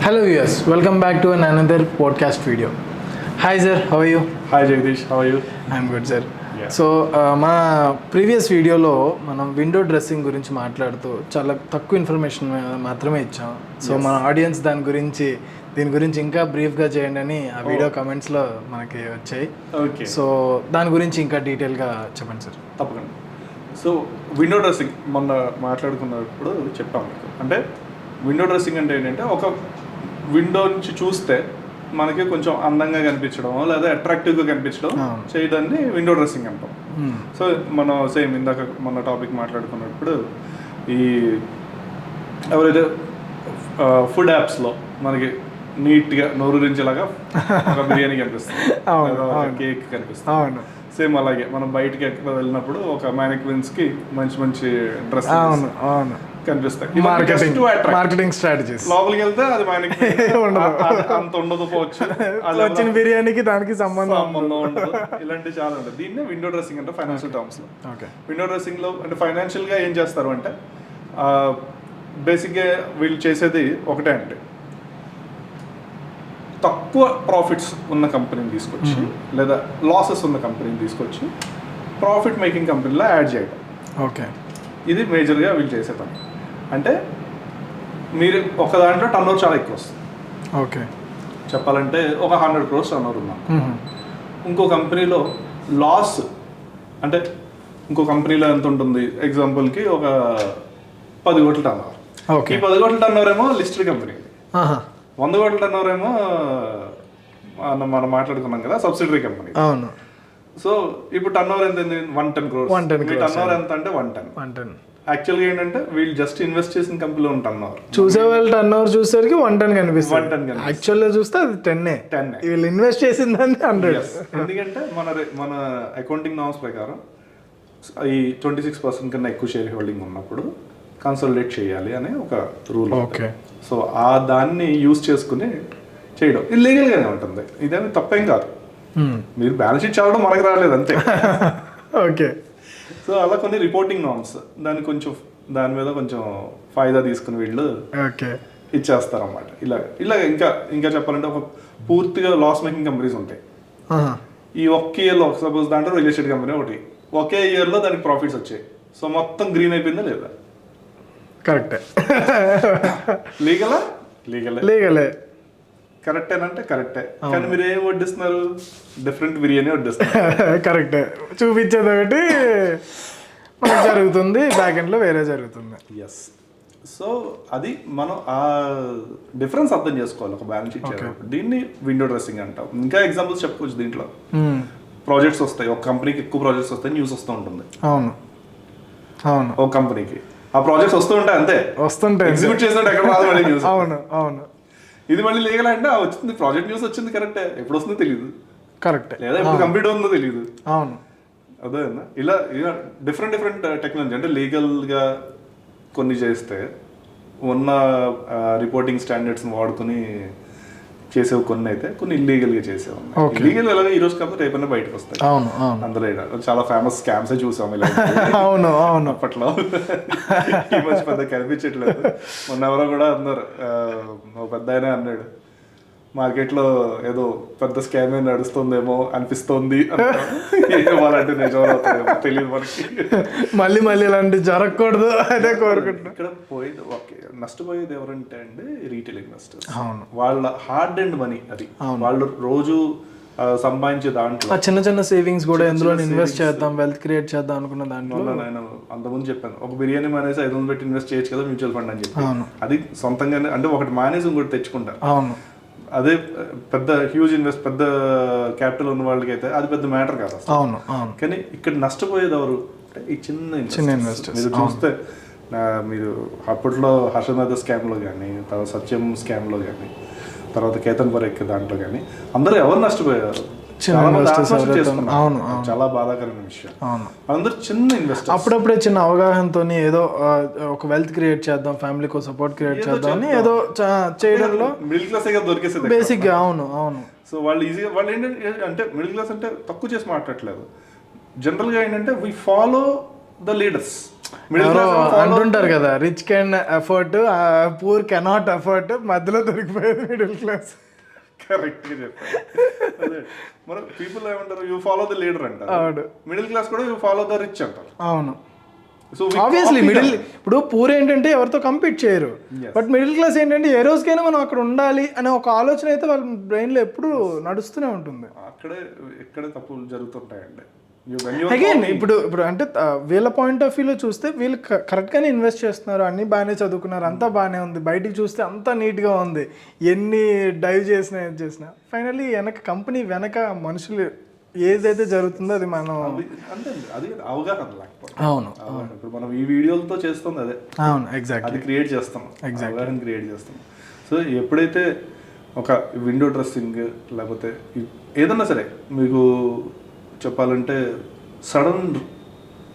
Hello viewers, welcome back to another podcast video. Hi sir, how are you? Hi Jagadish, how are you? I'm good sir. Yeah. So మన previous వీడియోలో మనం window dressing గురించి మాట్లాడుతూ చాలా తక్కువ information మాత్రమే ఇచ్చాం. సో మన ఆడియన్స్ దీని గురించి ఇంకా బ్రీఫ్గా చేయండి అని ఆ వీడియో కమెంట్స్లో మనకి వచ్చాయి. ఓకే, సో దాని గురించి ఇంకా డీటెయిల్గా చెప్పండి సార్. తప్పకుండా. సో విండో డ్రెస్సింగ్ మొన్న మాట్లాడుకున్నప్పుడు చెప్పాం మీకు. అంటే విండో డ్రెస్సింగ్ అంటే ఏంటంటే ఒక విండో నుంచి చూస్తే మనకి కొంచెం అందంగా కనిపించడం లేదా అట్రాక్టివ్గా కనిపించడం చేయడాన్ని విండో డ్రెస్సింగ్ అంటాం. సో మనం సేమ్ ఇందాక మన టాపిక్ మాట్లాడుకున్నప్పుడు ఈ ఎవరైతే ఫుడ్ యాప్స్లో మనకి నీట్గా నోరూరించేలాగా ఒక బిర్యానీ కనిపిస్తుంది, కేక్ కనిపిస్తుంది. అవును, సేమ్ అలాగే మనం బయటికి ఎక్కడ వెళ్ళినప్పుడు ఒక మ్యానిక్విన్స్కి మంచి మంచి డ్రెస్ కనిపిస్తాయి. Marketing strategies. లోపలికి వెళ్తే అది అంత ఉండకపోవచ్చు, వచ్చిన బిర్యానీకి దానికి సంబంధం ఉండదు. ఇలాంటివి చాలా ఉంటుంది. దీన్నే విండో డ్రెస్సింగ్ అంటే ఫైనాన్షియల్ టర్మ్స్ లో. ఓకే, విండో డ్రెస్సింగ్ లో అంటే ఫైనాన్షియల్ గా ఏం చేస్తారు అంటే బేసిక్గా వీళ్ళు చేసేది ఒకటే, అంటే తక్కువ ప్రాఫిట్స్ ఉన్న కంపెనీని తీసుకొచ్చి లేదా లాసెస్ ఉన్న కంపెనీని తీసుకొచ్చి ప్రాఫిట్ మేకింగ్ కంపెనీలో యాడ్ చేయడం. ఓకే, ఇది మేజర్గా వీళ్ళు చేసే పని. అంటే మీరు ఒక దాంట్లో టర్న్ ఓవర్ చాలా ఎక్కువ వస్తుంది. ఓకే, చెప్పాలంటే ఒక 100 crores టర్న్ ఓవర్ ఉన్నాం. ఇంకో కంపెనీలో లాస్ అంటే ఇంకో కంపెనీలో ఎంత ఉంటుంది, ఎగ్జాంపుల్కి ఒక 10 కోట్ల టర్న్ ఓవర్. ఓకే, ఈ 10 కోట్ల టర్న్ ఓవర్ ఏమో లిస్టెడ్ కంపెనీ, 100 కోట్ల టర్న్ ఓవర్ ఏమో మనం మాట్లాడుకున్నాం కదా సబ్సిడరీ కంపెనీ. అవును. సో ఇప్పుడు టర్న్ ఓవర్ ఎంత? 110 crores. టర్న్ ఓవర్ ఎంత అంటే 110. యాక్చువల్గా ఏంటంటే వీళ్ళు జస్ట్ ఇన్వెస్ట్ చేసిన కంపెనీలో టర్న్ ఓవర్ చూసే వాళ్ళు టర్న్ ఓవర్ చూసేసరికి 110 కనిపిస్తుంది. యాక్చువల్గా చూస్తే అది 10. వీళ్ళు ఇన్వెస్ట్ చేసిందని 100. ఎందుకంటే మన అకౌంటింగ్ నామ్స్ ప్రకారం ఈ 26% కన్నా ఎక్కువ షేర్ హోల్డింగ్ ఉన్నప్పుడు కన్సల్టేట్ చేయాలి అనే ఒక రూల్. ఓకే, సో ఆ దాన్ని యూజ్ చేసుకుని చేయడం ఇది లీగల్గానే ఉంటుంది. ఇదేమి తప్పేం కాదు. మీరు బ్యాలెన్స్ షీట్ చదవడం మనకు రాలేదు అంతే. ఓకే, సో అలా కొన్ని రిపోర్టింగ్ నామ్స్ దాని మీద కొంచెం ఫాయిదా తీసుకుని వీళ్ళు ఓకే ఇచ్చేస్తారన్నమాట. ఇలా ఇంకా చెప్పాలంటే ఒక పూర్తిగా లాస్ మేకింగ్ కంపెనీస్ ఉంటాయి. ఈ ఒక్క ఇయర్లో సపోజ్ దాంట్లో రియల్ ఎస్టేట్ కంపెనీ ఒకటి, ఒకే ఇయర్లో దానికి ప్రాఫిట్స్ వచ్చాయి. సో మొత్తం గ్రీన్ అయిపోయిందా లేదా? కరెక్టే. లీగలే కరెక్టేనంటే కరెక్టే. కానీ మీరు ఏం వడ్డిస్తున్నారు? డిఫరెంట్ బిర్యానీ వడ్డిస్తున్నారు. కరెక్టే, చూపించేది ఒకటి మనకు జరుగుతుంది, బ్యాక్ ఎండ్లో వేరే జరుగుతుంది. ఎస్. సో అది మనం ఆ డిఫరెన్స్ అర్థం చేసుకోవాలి ఒక బ్యాలెన్స్ షీట్ చేయాలి. దీన్ని విండో డ్రెస్సింగ్ అంటాం. ఇంకా ఎగ్జాంపుల్స్ చెప్పుకోవచ్చు. దీంట్లో ప్రాజెక్ట్స్ వస్తాయి, ఒక కంపెనీకి ఎక్కువ ప్రాజెక్ట్స్ వస్తాయి, న్యూస్ వస్తూ ఉంటుంది. అవును, ఒక కంపెనీకి ఆ ప్రాజెక్ట్స్ వస్తూ ఉంటాయి, అంతే వస్తుంటాయి, ఎగ్జిక్యూట్ చేసినట్టు ఎక్కడ రాదు మళ్ళీ న్యూస్. అవును. ఇది మళ్ళీ లీగల్ అంటే వచ్చింది ప్రాజెక్ట్ న్యూస్ వచ్చింది, కరెక్టే. ఎప్పుడు వస్తుందో తెలియదు, కరెక్టే, లేదా ఎప్పుడు కంప్లీట్ అవుతుందో తెలియదు. అవును, అదే ఇలా డిఫరెంట్ టెక్నాలజీ అంటే లీగల్గా కొన్ని చేస్తే ఉన్న రిపోర్టింగ్ స్టాండర్డ్స్ని వాడుకుని చేసేవి కొన్ని, అయితే కొన్ని ఇల్లీగల్గా చేసేవి. ఇల్లీగల్ ఎలాగో ఈ రోజు కాబట్టి రేపన్నా బయటకు వస్తాయి. అందులో చాలా ఫేమస్ స్కామ్సే చూసాం ఇలా. అవును అప్పట్లో ఈ మధ్య పెద్ద కనిపించట్లేదు. మొన్న ఎవరో కూడా అన్నారు, పెద్ద ఆయన అన్నాడు, మార్కెట్లో ఏదో పెద్ద స్కామ్ నడుస్తుందేమో అనిపిస్తోంది. వాళ్ళంటే నిజం అవుతుందేమో తెలియదు మనకి. మళ్ళీ ఇలాంటి జరగకూడదు అదే కోరుకుంటున్నాను. ఇక్కడ పోయేది ఓకే, నష్టపోయేది ఎవరంటే అండి రీటైల్ ఇన్వెస్టర్స్. అవును, వాళ్ళ హార్డ్ అండ్ మనీ అది. వాళ్ళు రోజు సంపాదించే దాంట్లో చిన్న సేవింగ్స్ కూడా ఎందులో ఇన్వెస్ట్ చేద్దాం, వెల్త్ క్రియేట్ చేద్దాం అనుకున్న దాంట్లో నేను అంతకుముందు చెప్పాను, ఒక బిర్యానీ మానేసి 500 పెట్టి ఇన్వెస్ట్ చేయొచ్చు కదా మ్యూచువల్ ఫండ్ అని చెప్పి. అది సొంతంగానే అంటే ఒకటి మానేసి ఇంకోటి తెచ్చుకుంటారు. అవును, అదే పెద్ద హ్యూజ్ పెద్ద క్యాపిటల్ ఉన్న వాళ్ళకి అయితే అది పెద్ద మ్యాటర్ కాదు. అవును. కానీ ఇక్కడ నష్టపోయేది ఎవరు అంటే ఈ చిన్న ఇన్వెస్టర్స్. మీరు చూస్తే మీరు అప్పట్లో హర్షనాథ స్కామ్లో కానీ, తర్వాత సత్యం స్కామ్లో కానీ, తర్వాత కేతన్ పరేఖ్ దాంట్లో కానీ అందరూ ఎవరు నష్టపోయారు? చాలా బాధాకరమైన విషయం. అందరూ చిన్న ఇన్వెస్టర్ అప్పుడప్పుడే చిన్న అవగాహనతో ఏదో ఒక వెల్త్ క్రియేట్ చేద్దాం, ఫ్యామిలీకి సపోర్ట్ క్రియేట్ చేద్దాం అని ఏదో చేయడంలో మిడిల్ క్లాస్ దొరికేసేది బేసిక్ గా. అవును. సో వాళ్ళు ఈజీగా వాళ్ళు ఏంటంటే అంటే మిడిల్ క్లాస్ అంటే తక్కువ చేసి మాట్లాడట్లేదు. జనరల్గా ఏంటంటే వీ ఫాలో ద లీడర్స్. ఎవరో అంటుంటారు కదా, rich can effort, poor cannot effort, మధ్యలో దొరికిపోయేది మిడిల్ క్లాస్. కరెక్ట్గా చెప్పారు. మరి పీపుల్ ఏమంటారు, యూ ఫాలో ద లీడర్ అంటారు. మిడిల్ క్లాస్ కూడా యూ ఫాలో ద రిచ్ అంటారు. అవును, సో ఆబ్వియస్లీ మిడిల్, ఇప్పుడు పూర్ ఏంటంటే ఎవరితో కంపీట్ చేయరు, బట్ మిడిల్ క్లాస్ ఏంటంటే ఏ రోజుకైనా మనం అక్కడ ఉండాలి అనే ఒక ఆలోచన అయితే వాళ్ళ బ్రెయిన్లో ఎప్పుడు నడుస్తూనే ఉంటుంది. ఎక్కడే తప్పులు జరుగుతుంటాయండి. అగైన్ ఇప్పుడు అంటే వీళ్ళ పాయింట్ ఆఫ్ వ్యూలో చూస్తే వీళ్ళు కరెక్ట్గానే ఇన్వెస్ట్ చేస్తున్నారు, అన్నీ బాగానే చదువుకున్నారు, అంతా బాగానే ఉంది, బయటికి చూస్తే అంతా నీట్గా ఉంది, ఎన్ని డైవ్ చేసినా ఏది చేసినా ఫైనల్లీ వెనక కంపెనీ వెనక మనుషులు ఏదైతే జరుగుతుందో అది మనం అంటే అది అవగాహన లేకపోతే. అవును, ఇప్పుడు మనం ఈ వీడియోలతో చేస్తుంది అదే. అవును, ఎగ్జాక్ట్, అది క్రియేట్ చేస్తాం, అవగాహన క్రియేట్ చేస్తాం. సో ఎప్పుడైతే ఒక విండో డ్రెస్సింగ్ లేకపోతే ఏదన్నా సరే మీకు చెప్పాలంటే సడన్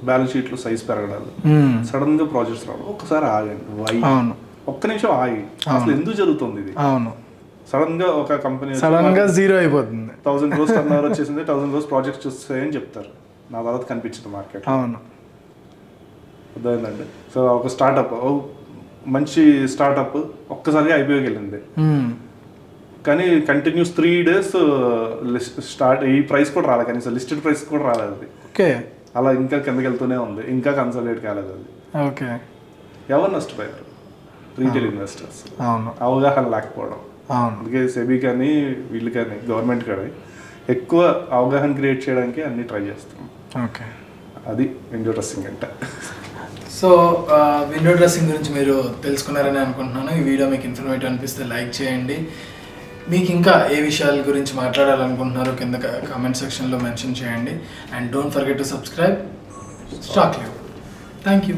బ్యాలెన్స్ షీట్లో సైజ్ పెరగడాలు, సడన్ గా ప్రాజెక్ట్స్ రావడం, ఒక్కసారి ఆగండి, వై, ఒక్క నిమిషం ఆగి అసలు ఎందుకు జరుగుతుంది ఇది. అవును, సడన్ గా ఒక కంపెనీ సడన్ గా జీరో అయిపోతుంది, 1000 crores టర్నోవర్ వచ్చేసింది, 1000 crores ప్రాజెక్ట్స్ వస్తాయని చెప్తారు, నా తర్వాత కనిపించింది మార్కెట్. అవును, అర్థమైందండి. సో ఒక స్టార్ట్అప్, మంచి స్టార్ట్అప్ ఒక్కసారిగా ఐపీఓకి వెళ్ళింది, కానీ కంటిన్యూస్ 3 days స్టార్ట్ ఈ ప్రైస్ కూడా రాలేదు, కనీసం లిస్టెడ్ ప్రైస్ కూడా రాలేదు అది. ఓకే, అలా ఇంకా కిందకి వెళ్తూనే ఉంది, ఇంకా కన్సల్టేట్ కాలేదు అది. ఓకే, ఎవరు నష్టపోయారు? Retail investors. అవును, అవగాహన లేకపోవడం. అవును, అందుకే సెబీ కానీ వీళ్ళు కానీ గవర్నమెంట్ కానీ ఎక్కువ అవగాహన క్రియేట్ చేయడానికి అన్ని ట్రై చేస్తున్నాం. ఓకే, అది విండో డ్రెస్సింగ్ అంటే. సో విండో డ్రెస్సింగ్ గురించి మీరు తెలుసుకున్నారని అనుకుంటున్నాను. ఈ వీడియో మీకు ఇన్ఫర్మేటివ్ అనిపిస్తే లైక్ చేయండి. మీకు ఇంకా ఏ విషయాల గురించి మాట్లాడాలనుకుంటున్నారో కింద కామెంట్ సెక్షన్లో మెన్షన్ చేయండి. And don't forget to subscribe stock live. Thank you.